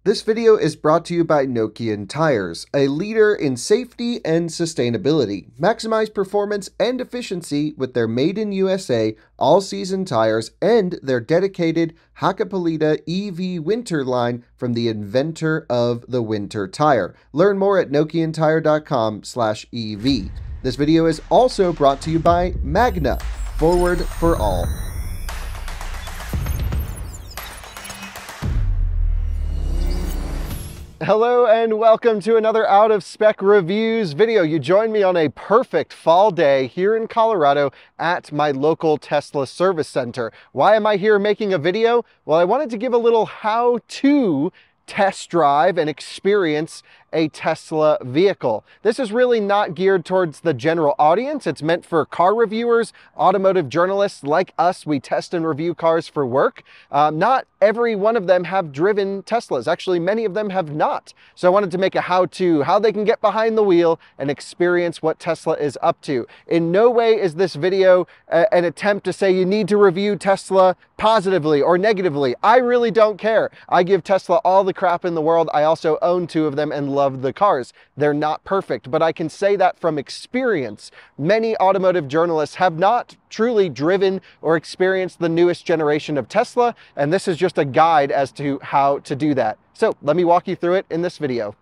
This video is brought to you by Nokian Tires, a leader in safety and sustainability. Maximize performance and efficiency with their made in USA all-season tires and their dedicated Hakkapeliitta EV winter line from the inventor of the winter tire. Learn more at nokiantire.com/EV. This video is also brought to you by Magna, forward for all. Hello and welcome to another Out of Spec Reviews video. You joined me on a perfect fall day here in Colorado at my local Tesla service center. Why am I here making a video? Well, I wanted to give a little how-to test drive and experience a Tesla vehicle. This is really not geared towards the general audience. It's meant for car reviewers, automotive journalists like us. We test and review cars for work. Not every one of them have driven Teslas. Actually, many of them have not. So I wanted to make a how-to, how they can get behind the wheel and experience what Tesla is up to. In no way is this video an attempt to say you need to review Tesla positively or negatively. I really don't care. I give Tesla all the crap in the world. I also own two of them and love the cars. They're not perfect, but I can say that from experience. Many automotive journalists have not truly driven or experienced the newest generation of Tesla, and this is just a guide as to how to do that. So let me walk you through it in this video.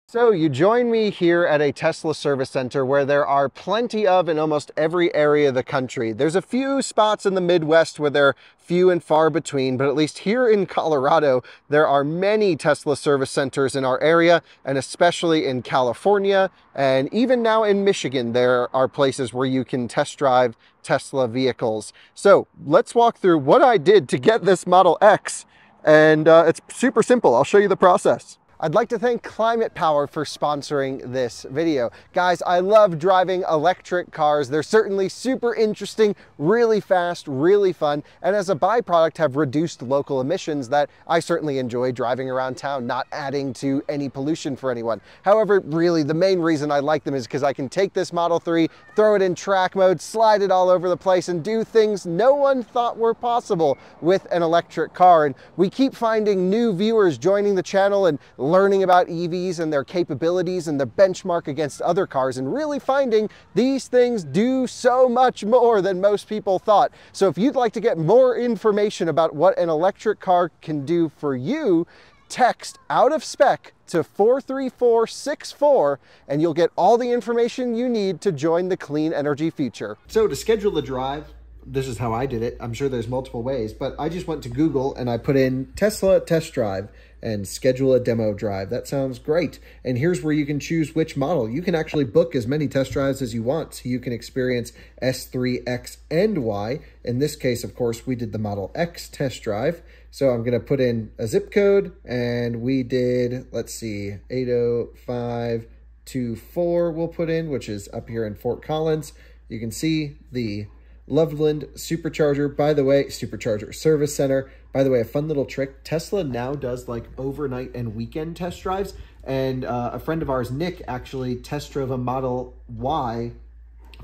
So you join me here at a Tesla service center where there are plenty of in almost every area of the country. There's a few spots in the Midwest where they're few and far between, but at least here in Colorado, there are many Tesla service centers in our area, and especially in California, and even now in Michigan, there are places where you can test drive Tesla vehicles. So let's walk through what I did to get this Model X, and it's super simple. I'll show you the process. I'd like to thank Climate Power for sponsoring this video. Guys, I love driving electric cars. They're certainly super interesting, really fast, really fun, and as a byproduct have reduced local emissions that I certainly enjoy driving around town, not adding to any pollution for anyone. However, really the main reason I like them is because I can take this Model 3, throw it in track mode, slide it all over the place, and do things no one thought were possible with an electric car. And we keep finding new viewers joining the channel and learning about EVs and their capabilities and the benchmark against other cars, and really finding these things do so much more than most people thought. So if you'd like to get more information about what an electric car can do for you, text Out of Spec to 43464 and you'll get all the information you need to join the clean energy future. So to schedule the drive, this is how I did it. I'm sure there's multiple ways, but I just went to Google and I put in Tesla test drive and schedule a demo drive. That sounds great. And here's where you can choose which model. You can actually book as many test drives as you want, so you can experience S3, X, and Y. In this case, of course, we did the Model X test drive. So I'm gonna put in a zip code, and we did, let's see, 80524 we'll put in, which is up here in Fort Collins. You can see the Loveland Supercharger, by the way, Supercharger Service Center. By the way, a fun little trick, Tesla now does like overnight and weekend test drives. And a friend of ours, Nick, actually test drove a Model Y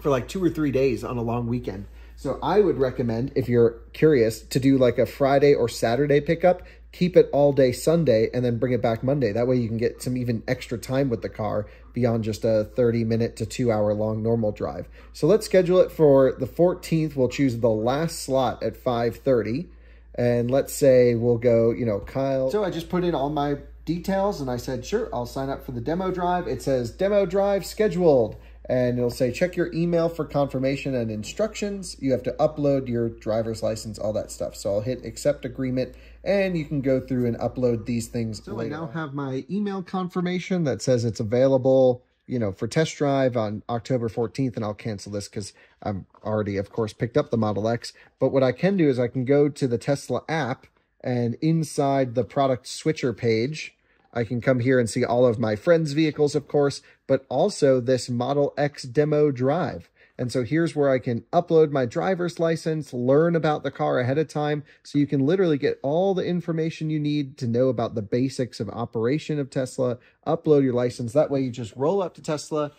for like 2 or 3 days on a long weekend. So I would recommend, if you're curious, to do like a Friday or Saturday pickup, keep it all day Sunday, and then bring it back Monday. That way you can get some even extra time with the car beyond just a 30-minute to 2-hour long normal drive. So let's schedule it for the 14th. We'll choose the last slot at 5:30. And let's say we'll go, you know, Kyle. So I just put in all my details and I said, sure, I'll sign up for the demo drive. It says demo drive scheduled. And it'll say, check your email for confirmation and instructions. You have to upload your driver's license, all that stuff. So I'll hit accept agreement, and you can go through and upload these things. So later. I now have my email confirmation that says it's available, you know, for test drive on October 14th, and I'll cancel this because I'm already, of course, picked up the Model X. But what I can do is I can go to the Tesla app, and inside the product switcher page, I can come here and see all of my friends' vehicles, of course, but also this Model X demo drive. And so here's where I can upload my driver's license, learn about the car ahead of time, so you can literally get all the information you need to know about the basics of operation of Tesla, upload your license. That way you just roll up to Tesla,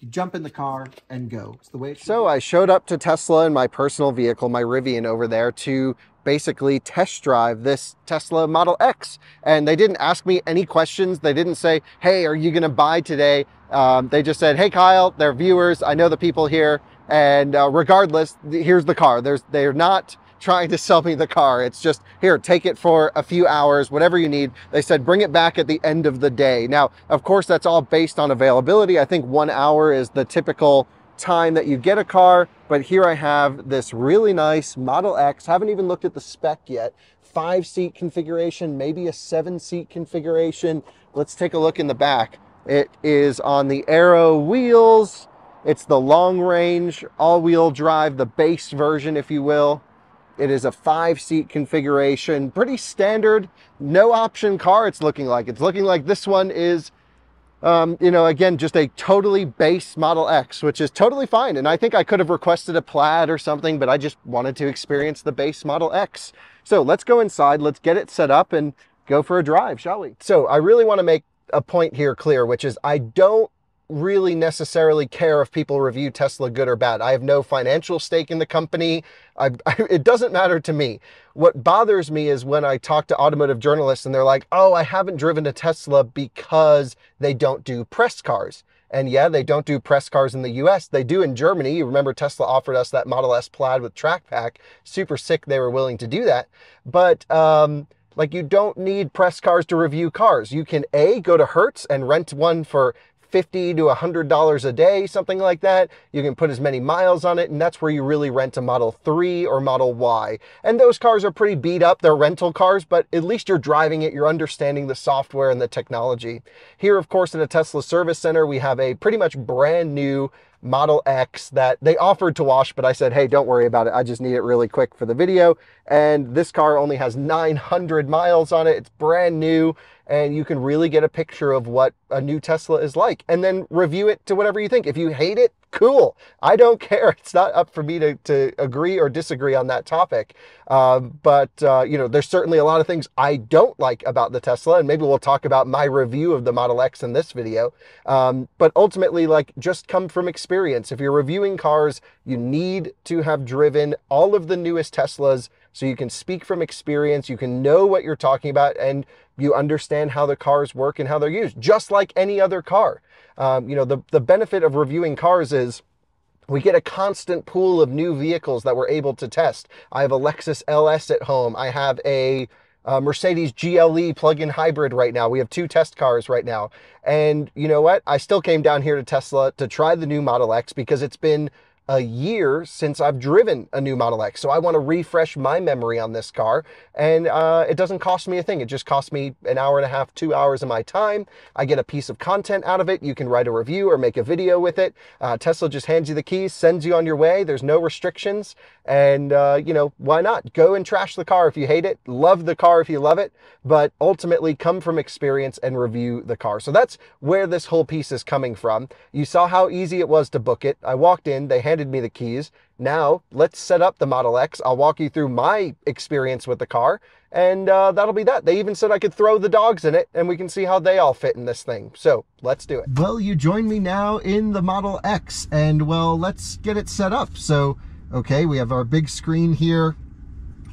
you jump in the car and go. It's the way it should be. So I showed up to Tesla in my personal vehicle, my Rivian over there, to basically test drive this Tesla Model X. And they didn't ask me any questions. They didn't say, hey, are you going to buy today? They just said, hey, Kyle, they're viewers. I know the people here. And regardless, here's the car. They're not trying to sell me the car. It's just, here, take it for a few hours, whatever you need. They said, bring it back at the end of the day. Now, of course, that's all based on availability. I think 1 hour is the typical time that you get a car, but here I have this really nice Model X. Haven't even looked at the spec yet. 5-seat configuration, maybe a 7-seat configuration. Let's take a look in the back. It is on the Aero wheels. It's the long range, all-wheel drive, the base version, if you will. It is a 5-seat configuration, pretty standard, no option car. It's looking like this one is you know, again, just a totally base Model X, which is totally fine. And I think I could have requested a Plaid or something, but I just wanted to experience the base Model X. So let's go inside, let's get it set up and go for a drive, shall we? So I really want to make a point here clear, which is I don't really necessarily care if people review Tesla good or bad. I have no financial stake in the company. It doesn't matter to me. What bothers me is when I talk to automotive journalists and they're like, oh, I haven't driven a Tesla because they don't do press cars. And yeah, they don't do press cars in the US. They do in Germany. You remember Tesla offered us that Model S Plaid with track pack. Super sick they were willing to do that. But like, you don't need press cars to review cars. You can go to Hertz and rent one for $50 to $100 a day, something like that. You can put as many miles on it, and that's where you really rent a Model 3 or Model Y. And those cars are pretty beat up. They're rental cars, but at least you're driving it. You're understanding the software and the technology. Here, of course, at a Tesla service center, we have a pretty much brand new Model X that they offered to wash, but I said, hey, don't worry about it. I just need it really quick for the video. And this car only has 900 miles on it. It's brand new, and you can really get a picture of what a new Tesla is like, and then review it to whatever you think. If you hate it, cool. I don't care. It's not up for me to agree or disagree on that topic. But you know, there's certainly a lot of things I don't like about the Tesla, and maybe we'll talk about my review of the Model X in this video. But ultimately, like, just come from experience. If you're reviewing cars, you need to have driven all of the newest Teslas so you can speak from experience, you can know what you're talking about, and you understand how the cars work and how they're used, just like any other car. You know, the benefit of reviewing cars is we get a constant pool of new vehicles that we're able to test. I have a Lexus LS at home. I have a Mercedes GLE plug-in hybrid right now. We have 2 test cars right now. And you know what? I still came down here to Tesla to try the new Model X because it's been a year since I've driven a new Model X. So I want to refresh my memory on this car. And it doesn't cost me a thing. It just costs me an hour and a half, 2 hours of my time. I get a piece of content out of it. You can write a review or make a video with it. Tesla just hands you the keys, sends you on your way. There's no restrictions. And, you know, why not? Go and trash the car if you hate it. Love the car if you love it. But ultimately, come from experience and review the car. So that's where this whole piece is coming from. You saw how easy it was to book it. I walked in, they handed me the keys. Now, let's set up the Model X. I'll walk you through my experience with the car, and that'll be that. They even said I could throw the dogs in it, and we can see how they all fit in this thing. So let's do it. Well, you join me now in the Model X, and well, let's get it set up. So, okay, we have our big screen here.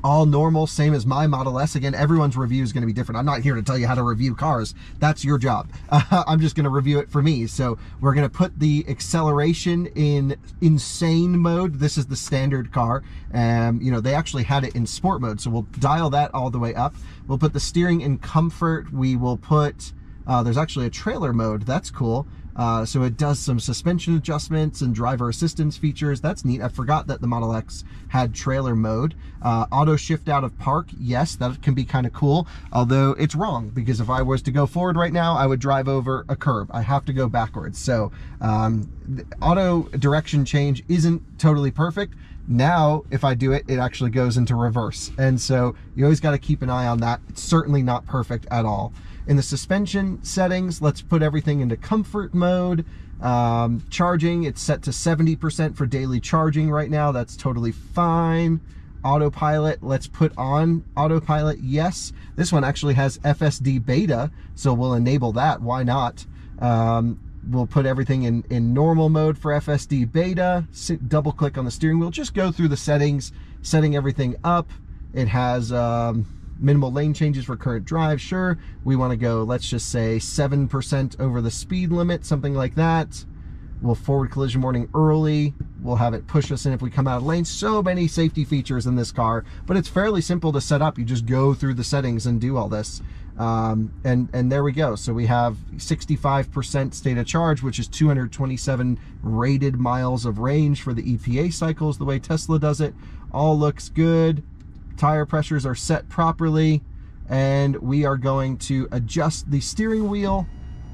All normal, same as my Model S. Again, everyone's review is going to be different. I'm not here to tell you how to review cars. That's your job. I'm just going to review it for me. So we're going to put the acceleration in insane mode. This is the standard car. You know, they actually had it in sport mode. So we'll dial that all the way up. We'll put the steering in comfort. We will put, there's actually a trailer mode. That's cool. So it does some suspension adjustments and driver assistance features. That's neat. I forgot that the Model X had trailer mode. Auto shift out of park. Yes, that can be kind of cool. Although it's wrong, because if I was to go forward right now, I would drive over a curb. I have to go backwards. So auto direction change isn't totally perfect. Now, if I do it, it actually goes into reverse. And so you always got to keep an eye on that. It's certainly not perfect at all. In the suspension settings, let's put everything into comfort mode. Charging, it's set to 70% for daily charging right now. That's totally fine. Autopilot, let's put on autopilot. Yes, this one actually has FSD beta, so we'll enable that. Why not? We'll put everything in normal mode for FSD beta. Double click on the steering wheel. Just go through the settings, setting everything up. It has minimal lane changes for current drive. Sure, we want to go, let's just say 7% over the speed limit, something like that. We'll forward collision warning early. We'll have it push us in if we come out of lane. So many safety features in this car, but it's fairly simple to set up. You just go through the settings and do all this. And there we go. So we have 65% state of charge, which is 227 rated miles of range for the EPA cycles, the way Tesla does it. All looks good. Tire pressures are set properly, and we are going to adjust the steering wheel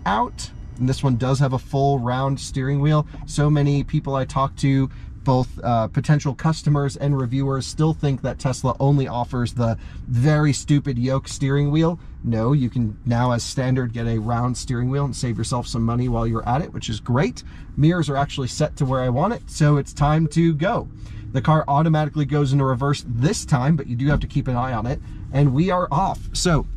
out. And this one does have a full round steering wheel. So many people I talk to, both potential customers and reviewers, still think that Tesla only offers the very stupid yoke steering wheel. No, you can now as standard get a round steering wheel and save yourself some money while you're at it, which is great. Mirrors are actually set to where I want it, so it's time to go. The car automatically goes into reverse this time, but you do have to keep an eye on it, and we are off. So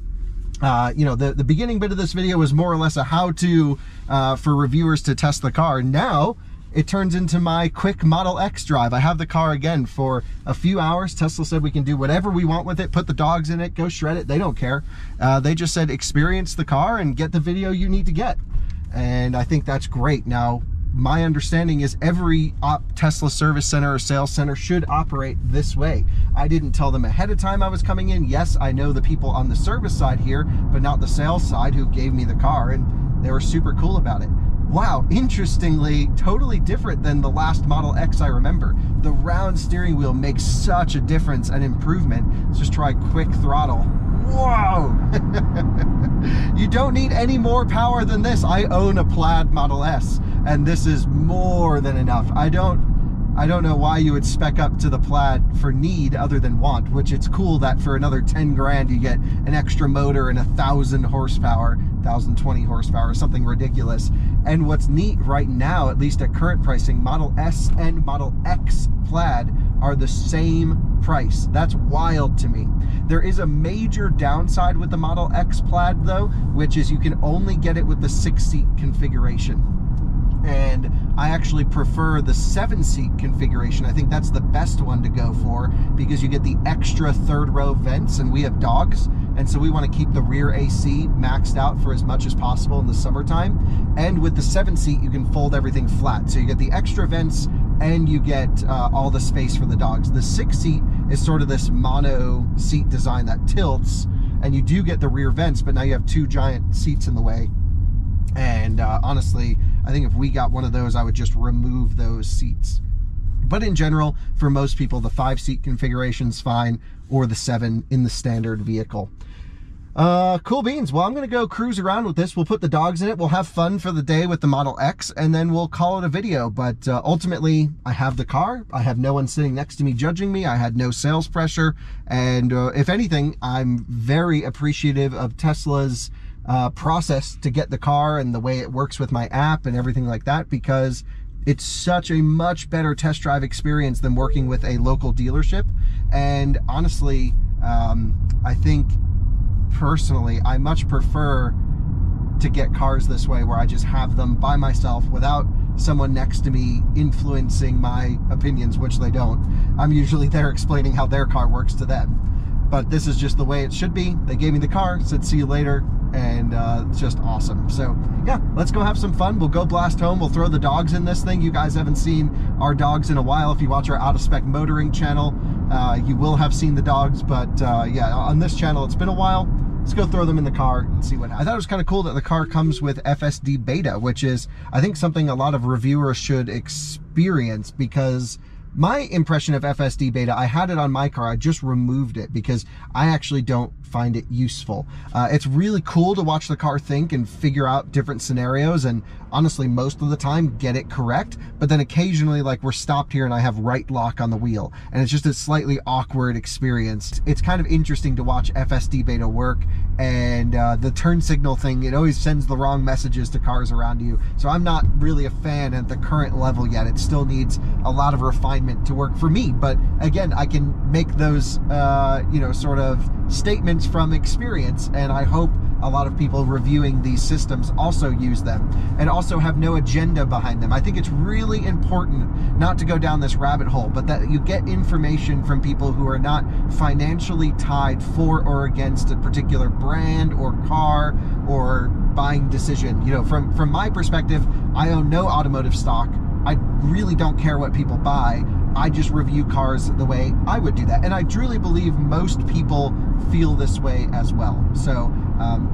you know, the beginning bit of this video was more or less a how-to for reviewers to test the car. Now it turns into my quick Model X drive. I have the car again for a few hours. Tesla said we can do whatever we want with it, put the dogs in it, go shred it. They don't care. They just said experience the car and get the video you need to get. And I think that's great. Now, my understanding is every Tesla service center or sales center should operate this way. I didn't tell them ahead of time I was coming in. Yes, I know the people on the service side here, but not the sales side who gave me the car, and they were super cool about it. Wow, interestingly, totally different than the last Model X I remember. The round steering wheel makes such a difference and improvement. Let's just try quick throttle. Whoa! You don't need any more power than this. I own a Plaid Model S, and this is more than enough. I don't know why you would spec up to the Plaid for need other than want, which it's cool that for another 10 grand you get an extra motor and 1,000 horsepower, 1,020 horsepower, or something ridiculous. And what's neat right now, at least at current pricing, Model S and Model X Plaid are the same price. That's wild to me. There is a major downside with the Model X Plaid though, which is you can only get it with the 6-seat configuration. And I actually prefer the 7-seat configuration. I think that's the best one to go for because you get the extra third row vents, and we have dogs, and so we want to keep the rear AC maxed out for as much as possible in the summertime. And with the 7-seat, you can fold everything flat, so you get the extra vents and you get all the space for the dogs. The 6-seat is sort of this mono seat design that tilts, and you do get the rear vents, but now you have 2 giant seats in the way. And honestly, I think if we got one of those, I would just remove those seats. But in general, for most people, the 5-seat configuration's fine, or the 7 in the standard vehicle. Cool beans. Well, I'm going to go cruise around with this. We'll put the dogs in it. We'll have fun for the day with the Model X, and then we'll call it a video. But ultimately, I have the car. I have no one sitting next to me judging me. I had no sales pressure. And if anything, I'm very appreciative of Tesla's process to get the car and the way it works with my app and everything like that, because it's such a much better test drive experience than working with a local dealership. And honestly, I think personally, I much prefer to get cars this way, where I just have them by myself without someone next to me influencing my opinions, which they don't. I'm usually there explaining how their car works to them. But this is just the way it should be. They gave me the car, said see you later, and it's just awesome. So yeah, let's go have some fun. We'll go blast home. We'll throw the dogs in this thing. You guys haven't seen our dogs in a while. If you watch our Out of Spec Motoring channel, you will have seen the dogs, but yeah, on this channel, it's been a while. Let's go throw them in the car and see what happens. I thought it was kind of cool that the car comes with FSD Beta, which is, I think, something a lot of reviewers should experience, because my impression of FSD Beta, I had it on my car, I just removed it because I actually don't find it useful. It's really cool to watch the car think and figure out different scenarios, and honestly most of the time get it correct, but then occasionally, like, we're stopped here and I have right lock on the wheel, and it's just a slightly awkward experience. It's kind of interesting to watch FSD Beta work, and the turn signal thing, it always sends the wrong messages to cars around you, so I'm not really a fan at the current level yet. It still needs a lot of refinement to work for me, but again, I can make those you know, sort of statements from experience, and I hope a lot of people reviewing these systems also use them and also have no agenda behind them. I think it's really important not to go down this rabbit hole, but that you get information from people who are not financially tied for or against a particular brand or car or buying decision. You know, from my perspective, I own no automotive stock. I really don't care what people buy. I just review cars the way I would do that. And I truly believe most people feel this way as well. So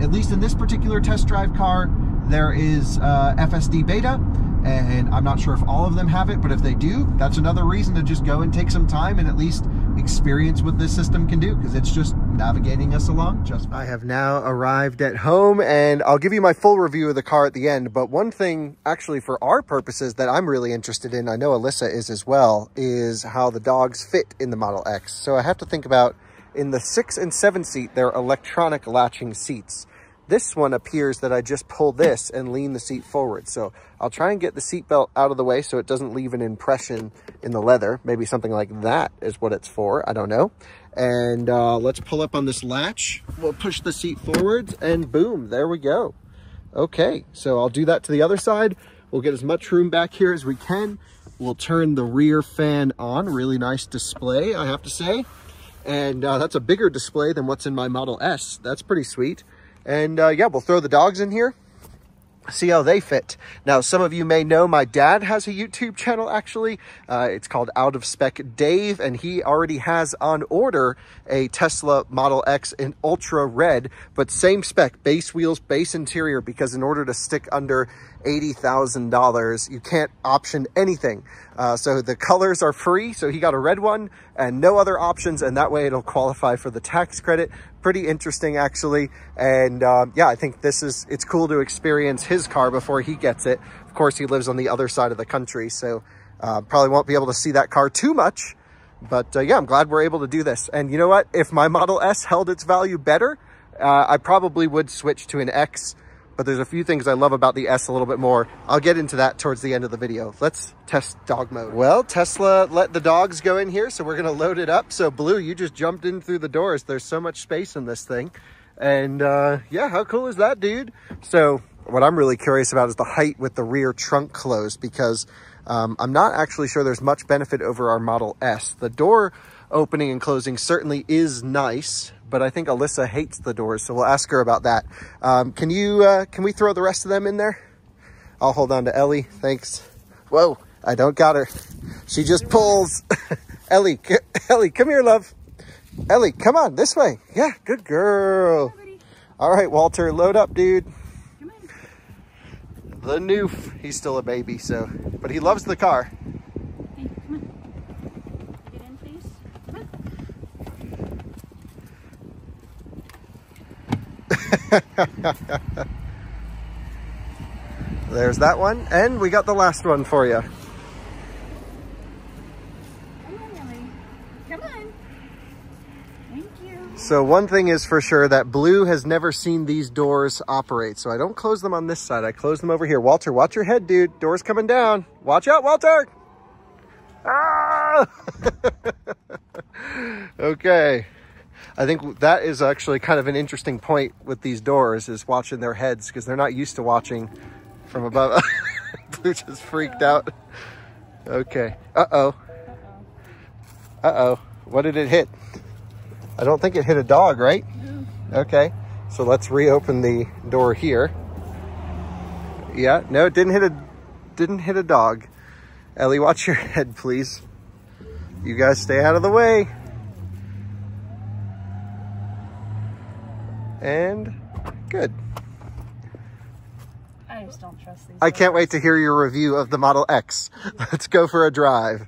at least in this particular test drive car, there is FSD beta, and I'm not sure if all of them have it, but if they do, that's another reason to just go and take some time and at least experience what this system can do, because it's just navigating us along just fine. I have now arrived at home, and I'll give you my full review of the car at the end, but one thing actually for our purposes that I'm really interested in, I know Alyssa is as well, is how the dogs fit in the Model X. So I have to think about, in the 6 and 7 seat, they're electronic latching seats. This one appears that I just pull this and lean the seat forward. So I'll try and get the seatbelt out of the way so it doesn't leave an impression in the leather. Maybe something like that is what it's for. I don't know. And let's pull up on this latch. We'll push the seat forwards and boom, there we go. Okay, so I'll do that to the other side. We'll get as much room back here as we can. We'll turn the rear fan on. Really nice display, I have to say. And that's a bigger display than what's in my Model S. That's pretty sweet. And yeah, we'll throw the dogs in here, see how they fit. Now, some of you may know my dad has a YouTube channel, actually. It's called Out of Spec Dave, and he already has on order a Tesla Model X in Ultra Red, but same spec, base wheels, base interior, because in order to stick under $80,000, you can't option anything. So the colors are free. So he got a red one and no other options, and that way it'll qualify for the tax credit. Pretty interesting, actually. And yeah, I think it's cool to experience his car before he gets it. Of course, he lives on the other side of the country, so probably won't be able to see that car too much. But yeah, I'm glad we're able to do this. And you know what? If my Model S held its value better, I probably would switch to an X. But there's a few things I love about the S a little bit more. I'll get into that towards the end of the video. Let's test dog mode. Well, Tesla let the dogs go in here, so we're gonna load it up. So Blue, you just jumped in through the doors. There's so much space in this thing. And yeah, how cool is that, dude? So what I'm really curious about is the height with the rear trunk closed, because I'm not actually sure there's much benefit over our Model S. The door opening and closing certainly is nice, but I think Alyssa hates the doors, so we'll ask her about that. Can we throw the rest of them in there? I'll hold on to Ellie, thanks. Whoa, I don't got her. She just pulls. Ellie, come here, love. Ellie, come on, this way. Yeah, good girl. All right, Walter, load up, dude. Come on. The Noof, he's still a baby, so, but he loves the car. Hey, come on. Get in, please. Come on. There's that one, and we got the last one for you. Come on, Ellie. Come on. Thank you. So one thing is for sure, that Blue has never seen these doors operate, so I don't close them on this side. I close them over here. Walter, watch your head, dude. Door's coming down. Watch out, Walter. Ah! Okay. I think that is actually kind of an interesting point with these doors, is watching their heads, because they're not used to watching from above. Blue just freaked out. Okay. Uh-oh. Uh-oh. What did it hit? I don't think it hit a dog, right? No. Okay. So let's reopen the door here. Yeah, no, it didn't hit a dog. Ellie, watch your head, please. You guys stay out of the way. And good. I just don't trust these. I can't wait to hear your review of the Model X. Let's go for a drive.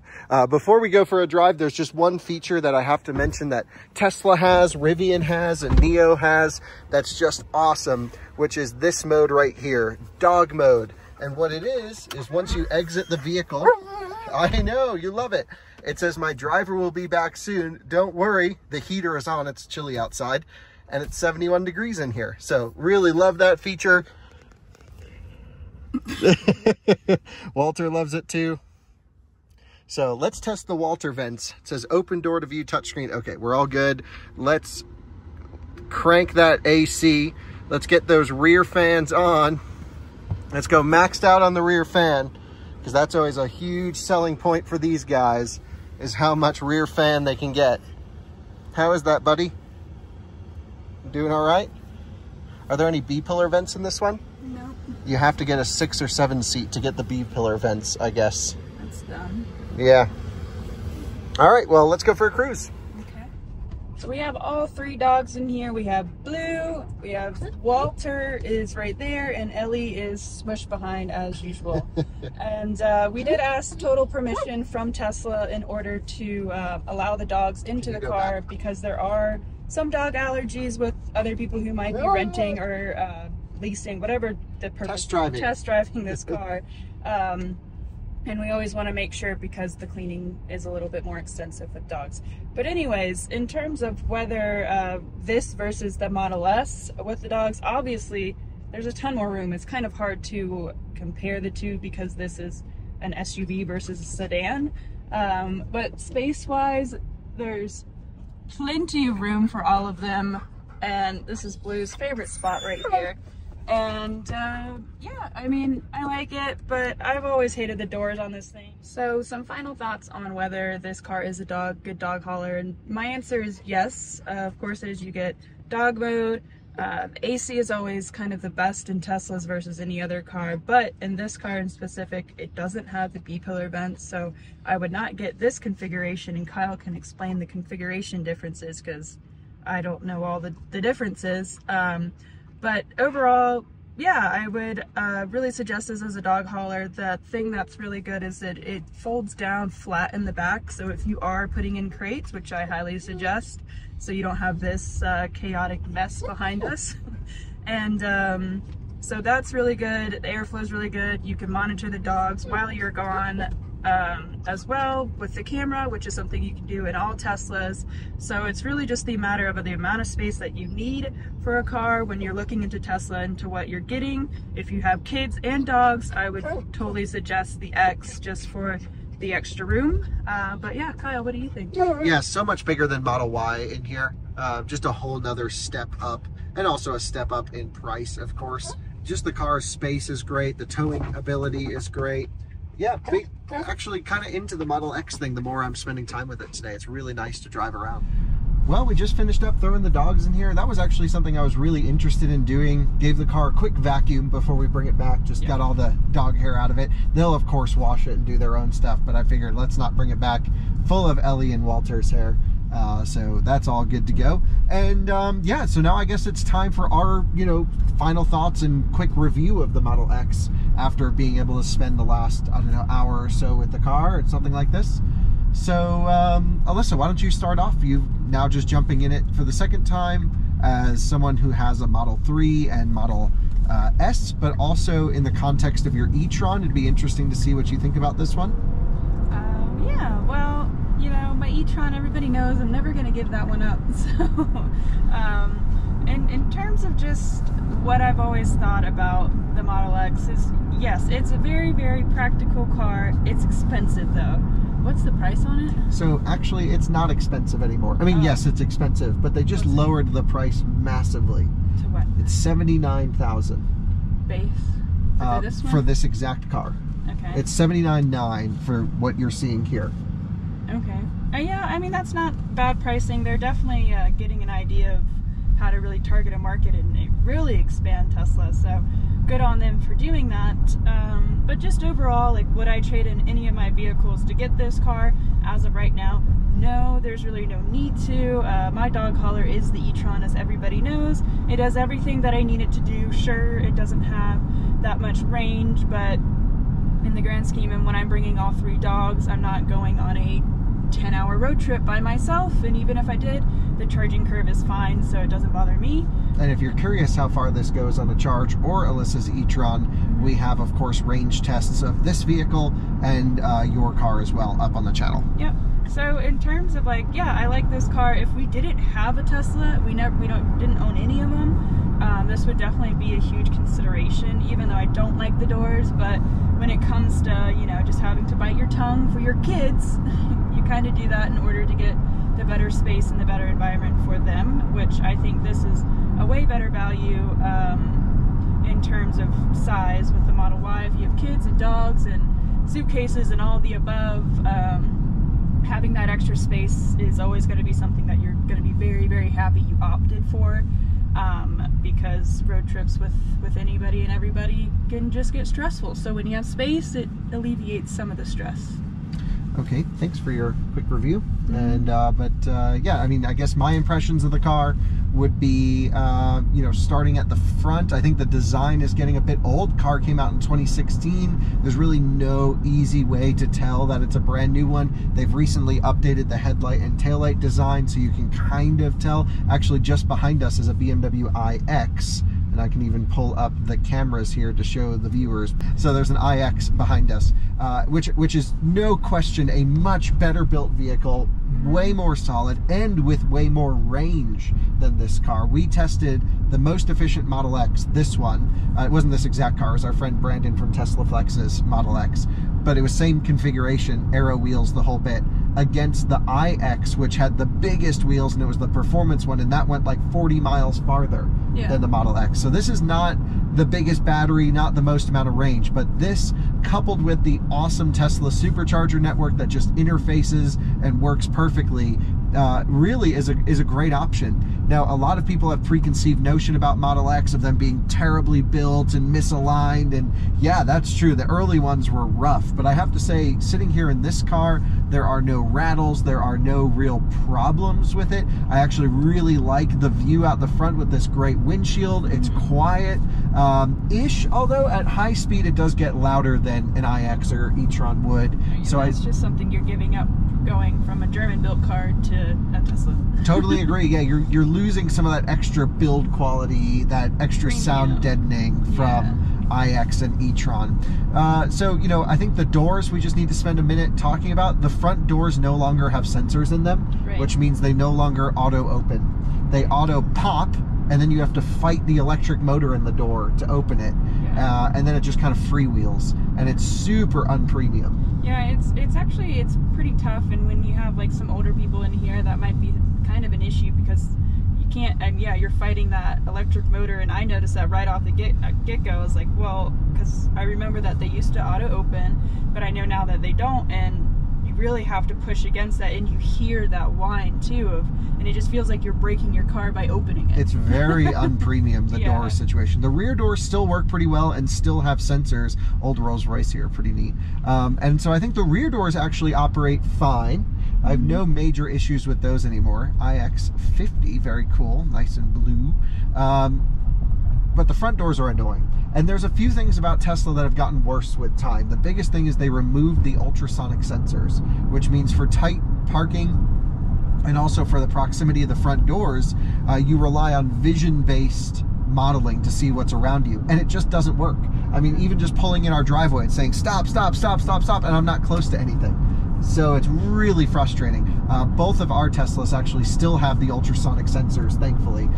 Before we go for a drive, there's just one feature that I have to mention that Tesla has, Rivian has, and NIO has that's just awesome, which is this mode right here, dog mode. And what it is once you exit the vehicle, I know, you love it. It says, "My driver will be back soon. Don't worry, the heater is on, it's chilly outside, and it's 71 degrees in here." So really love that feature. Walter loves it too. So let's test the Walter vents. It says open door to view touchscreen. Okay, we're all good. Let's crank that AC. Let's get those rear fans on. Let's go maxed out on the rear fan, because that's always a huge selling point for these guys, is how much rear fan they can get. How is that, buddy? Doing all right? Are there any B-pillar vents in this one? No. You have to get a 6 or 7 seat to get the B-pillar vents, I guess. That's dumb. Yeah. All right, well, let's go for a cruise. Okay. So we have all 3 dogs in here. We have Blue, we have Walter is right there, and Ellie is smushed behind as usual. And we did ask total permission from Tesla in order to allow the dogs into the car, because there are some dog allergies with other people who might be renting or leasing, whatever the purpose, test driving this car. And we always want to make sure, because the cleaning is a little bit more extensive with dogs. But anyways, in terms of whether this versus the Model S with the dogs, obviously there's a ton more room. It's kind of hard to compare the two, because this is an SUV versus a sedan. But space-wise, there's plenty of room for all of them, and this is Blue's favorite spot right here. And yeah, I mean, I like it, but I've always hated the doors on this thing. So some final thoughts on whether this car is a good dog hauler, and my answer is yes. Of course, as you get dog mode, AC is always kind of the best in Teslas versus any other car, but in this car in specific, it doesn't have the B-pillar vents, so I would not get this configuration, and Kyle can explain the configuration differences, because I don't know all the differences. But overall, yeah, I would really suggest this as a dog hauler. The thing that's really good is that it folds down flat in the back, so if you are putting in crates, which I highly suggest, so you don't have this chaotic mess behind us. And so that's really good. The airflow is really good. You can monitor the dogs while you're gone as well with the camera, which is something you can do in all Teslas. So it's really just the matter of the amount of space that you need for a car when you're looking into Tesla, into what you're getting. If you have kids and dogs, I would totally suggest the X just for the extra room. But yeah, Kyle, what do you think? Yeah, so much bigger than Model Y in here. Just a whole nother step up, and also a step up in price, of course. Just the car's space is great. The towing ability is great. Yeah, big, actually kind of into the Model X thing the more I'm spending time with it today. It's really nice to drive around. Well, we just finished up throwing the dogs in here. That was actually something I was really interested in doing. Gave the car a quick vacuum before we bring it back. Just got all the dog hair out of it. They'll, of course, wash it and do their own stuff, but I figured let's not bring it back full of Ellie and Walter's hair. So that's all good to go. And yeah, so now I guess it's time for our, final thoughts and quick review of the Model X after being able to spend the last, I don't know, hour or so with the car or something like this. So Alyssa, why don't you start off? You've now just jumping in it for the second time as someone who has a Model 3 and Model S, but also in the context of your e-tron. It'd be interesting to see what you think about this one. Yeah, well, my e-tron, everybody knows I'm never going to give that one up. So, in terms of just what I've always thought about the Model X is, yes, it's a very, very practical car. It's expensive though. What's the price on it? So actually, it's not expensive anymore. I mean, yes, it's expensive, but they just lowered the price massively. To what? It's $79,000. Base? For this one? For this exact car. Okay. It's $79,900 for what you're seeing here. Okay. Yeah, I mean, that's not bad pricing. They're definitely getting an idea of how to really target a market and really expand Tesla. So good on them for doing that. But just overall, like, would I trade in any of my vehicles to get this car? As of right now, no, there's really no need to. My dog hauler is the e-tron, as everybody knows. It does everything that I need it to do. Sure, it doesn't have that much range, but in the grand scheme, and when I'm bringing all 3 dogs, I'm not going on a 10-hour road trip by myself, and even if I did, the charging curve is fine, so it doesn't bother me. And if you're curious how far this goes on a charge or Alyssa's e-tron, we have, of course, range tests of this vehicle and your car as well up on the channel. Yep. So in terms of, like, yeah, I like this car. If we didn't have a Tesla, didn't own any of them, this would definitely be a huge consideration, even though I don't like the doors. But when it comes to, just having to bite your tongue for your kids, you kind of do that in order to get the better space and the better environment for them, which I think this is a way better value in terms of size with the Model Y. If you have kids and dogs and suitcases and all the above, having that extra space is always going to be something that you're going to be very, very happy you opted for, because road trips with anybody and everybody can just get stressful. So when you have space, it alleviates some of the stress. Okay, thanks for your quick review. And yeah, I mean, I guess my impressions of the car would be, you know, starting at the front, I think the design is getting a bit old. Car came out in 2016. There's really no easy way to tell that it's a brand new one. They've recently updated the headlight and taillight design, so you can kind of tell. Actually, just behind us is a BMW iX. And I can even pull up the cameras here to show the viewers. So there's an iX behind us, which is no question a much better built vehicle, way more solid, and with way more range than this car. We tested the most efficient Model X, this one. It wasn't this exact car, it was our friend Brandon from Tesla Flex's Model X, but it was same configuration, aero wheels, the whole bit, against the iX, which had the biggest wheels, and it was the performance one, and that went like 40 miles farther than the Model X. So this is not the biggest battery, not the most amount of range, but this, coupled with the awesome Tesla supercharger network that just interfaces and works perfectly, really is a great option. Now, a lot of people have preconceived notion about Model X of them being terribly built and misaligned, and yeah, that's true. The early ones were rough, but I have to say, sitting here in this car, there are no rattles, there are no real problems with it. I actually really like the view out the front with this great windshield. It's quiet-ish, although at high speed it does get louder than an iX or e-tron would. So it's just something you're giving up going from a German-built car to a Tesla. Totally agree. Yeah, you're losing some of that extra build quality, that extra sound deadening from iX and e-tron. So, you know, I think the doors we just need to spend a minute talking about. The front doors no longer have sensors in them, which means they no longer auto open. They auto pop, and then you have to fight the electric motor in the door to open it. And then it just kind of freewheels, and it's super unpremium. Yeah, it's pretty tough, and when you have like some older people in here, that might be kind of an issue, because you can't, and yeah, you're fighting that electric motor, and I noticed that right off the get-go. I was like, well, because I remember that they used to auto open, but I know now that they don't, and you really have to push against that, and you hear that whine too, and it just feels like you're breaking your car by opening it. It's very unpremium, the door situation. The rear doors still work pretty well and still have sensors. Old Rolls-Royce here, pretty neat. And so I think the rear doors actually operate fine. I have no major issues with those anymore. iX50, very cool, nice and blue. But the front doors are annoying. And there's a few things about Tesla that have gotten worse with time. The biggest thing is they removed the ultrasonic sensors, which means for tight parking and also for the proximity of the front doors, you rely on vision-based modeling to see what's around you, and it just doesn't work. I mean, even just pulling in our driveway and saying stop, stop, stop, stop, stop, and I'm not close to anything. So it's really frustrating. Both of our Teslas actually still have the ultrasonic sensors, thankfully,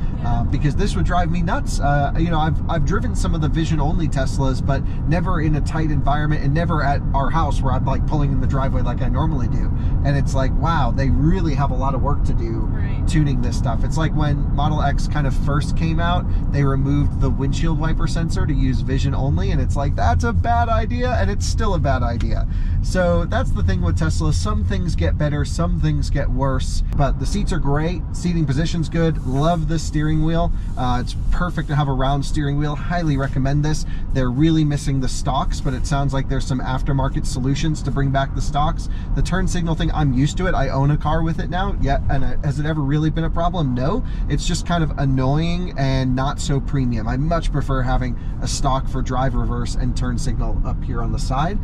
because this would drive me nuts. You know, I've driven some of the vision-only Teslas, but never in a tight environment, and never at our house where I'm like pulling in the driveway like I normally do. And it's like, wow, they really have a lot of work to do tuning this stuff. It's like when Model X kind of first came out, they removed the windshield wiper sensor to use vision only, and it's like, that's a bad idea, and it's still a bad idea. So that's the thing with Tesla. Some things get better, some things get worse, but the seats are great, seating position's good, love the steering wheel. It's perfect to have a round steering wheel, highly recommend this. They're really missing the stalks, but it sounds like there's some aftermarket solutions to bring back the stalks. The turn signal thing, I'm used to it. I own a car with it now, and has it ever really been a problem? No, it's just kind of annoying and not so premium. I much prefer having a stock for drive reverse and turn signal up here on the side.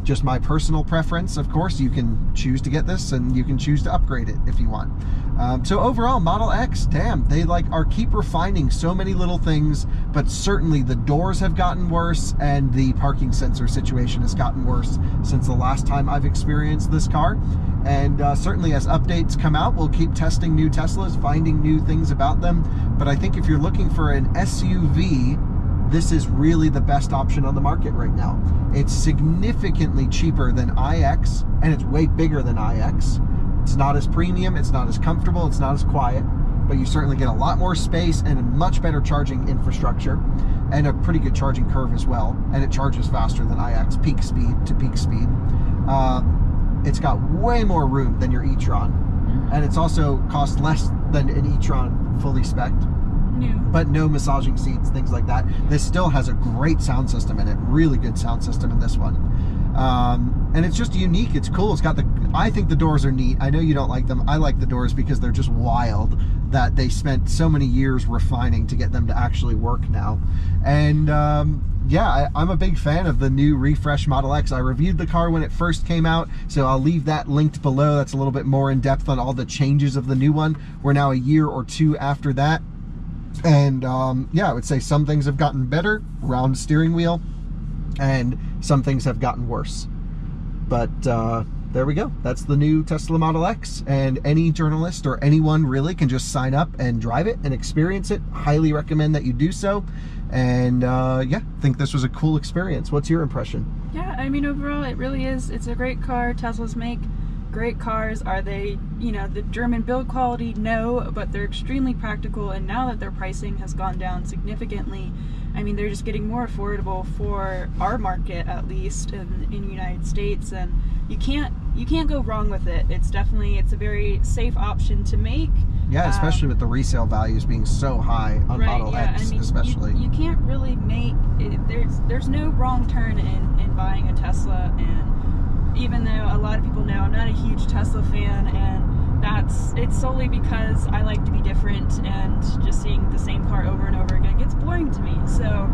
Just my personal preference, of course. You can choose to get this, and you can choose to upgrade it if you want. So overall, Model X, damn, they like keep refining so many little things, but certainly the doors have gotten worse, and the parking sensor situation has gotten worse since the last time I've experienced this car. And certainly as updates come out, we'll keep testing new Teslas, finding new things about them. But I think if you're looking for an SUV, this is really the best option on the market right now. It's significantly cheaper than iX, and it's way bigger than iX. It's not as premium, it's not as comfortable, it's not as quiet. but you certainly get a lot more space and a much better charging infrastructure and a pretty good charging curve as well. And it charges faster than iX peak speed to peak speed. It's got way more room than your e-tron, and it's also cost less than an e-tron fully spec'd. But no massaging seats, things like that. This still has a great sound system in it, really good sound system in this one. And it's just unique, it's cool. It's got I think the doors are neat. I know you don't like them. I like the doors because they're just wild that they spent so many years refining to get them to actually work now. And yeah, I'm a big fan of the new refresh Model X. I reviewed the car when it first came out, so I'll leave that linked below. That's a little bit more in depth on all the changes of the new one. We're now a year or two after that. And yeah, I would say some things have gotten better, round steering wheel, and some things have gotten worse. But there we go. That's the new Tesla Model X, and any journalist or anyone really can just sign up and drive it and experience it. Highly recommend that you do so. And yeah, I think this was a cool experience. What's your impression? Yeah, I mean, overall, it really is. It's a great car. Teslas make great cars. Are they, you know, the German build quality? No, but they're extremely practical, and now that their pricing has gone down significantly, I mean, they're just getting more affordable for our market, at least in the United States, and you can't go wrong with it. It's a very safe option to make. Yeah, especially with the resale values being so high on right, Model yeah, X, I mean, especially. You can't really make it, there's no wrong turn in buying a Tesla, and even though a lot of people know I'm not a huge Tesla fan, and it's solely because I like to be different, and just seeing the same car over and over again gets boring to me. So,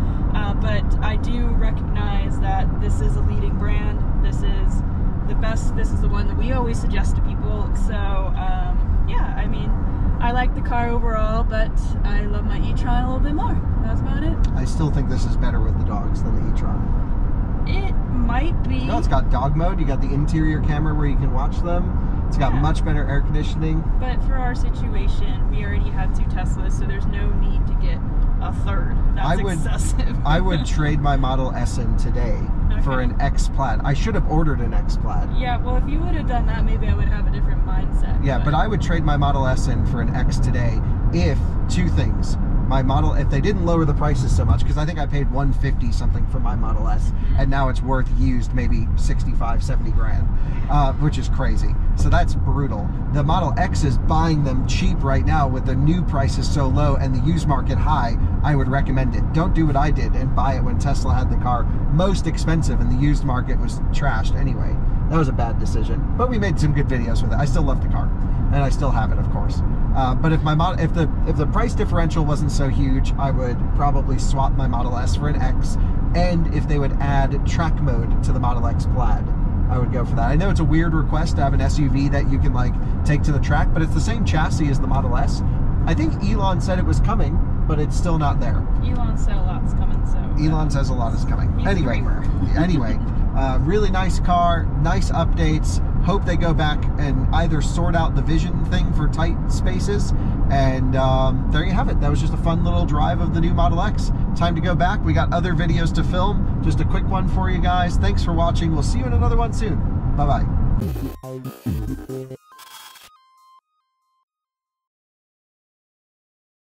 but I do recognize that this is a leading brand. This is the best. This is the one that we always suggest to people. So, yeah, I mean, I like the car overall, but I love my e-tron a little bit more. That's about it. I still think this is better with the dogs than the e-tron. It might be. No, it's got dog mode. You got the interior camera where you can watch them. It's got much better air conditioning. But for our situation, we already had 2 Teslas, so there's no need to get a third. That's excessive. I would trade my Model S in today for an X Plaid. I should have ordered an X Plaid. Yeah, well, if you would have done that, maybe I would have a different mindset. Yeah, but I would trade my Model S in for an X today if 2 things. If they didn't lower the prices so much, because I think I paid $150 something for my Model S, and now it's worth used maybe 65, 70 grand, which is crazy. So that's brutal. The Model X is buying them cheap right now with the new prices so low and the used market high. I would recommend it. Don't do what I did and buy it when Tesla had the car most expensive and the used market was trashed anyway. That was a bad decision, but we made some good videos with it. I still love the car, and I still have it, of course. But if the price differential wasn't so huge, I would probably swap my Model S for an X. And if they would add track mode to the Model X Plaid, I would go for that. I know it's a weird request to have an SUV that you can like take to the track, but it's the same chassis as the Model S. I think Elon said it was coming, but it's still not there. Elon said a lot's coming, so. Elon says a lot is coming. He's Anyway, really nice car, nice updates. Hope they go back and either sort out the vision thing for tight spaces. And there you have it. That was just a fun little drive of the new Model X. Time to go back. We got other videos to film. Just a quick one for you guys. Thanks for watching. We'll see you in another one soon. Bye-bye.